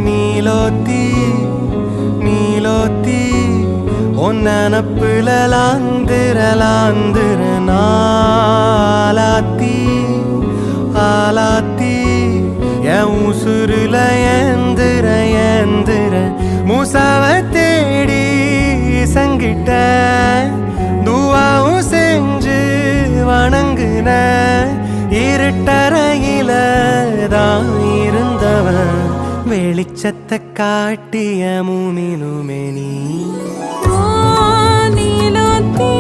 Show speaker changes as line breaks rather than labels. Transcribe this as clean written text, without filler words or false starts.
நீலோத்தி நீலோத்தி ஒன்னப்புல லாந்திர நாலாத்தி ஆலாத்தி என் உசுருல ஏந்திர மூசாவ தேடி சங்கிட்ட துவாவும் செஞ்சு வணங்குன இருட்டறையில தான் இருந்தவன் வெளிச்சத்தை காட்டிய மூமினுமே நீ
நீலோத்தி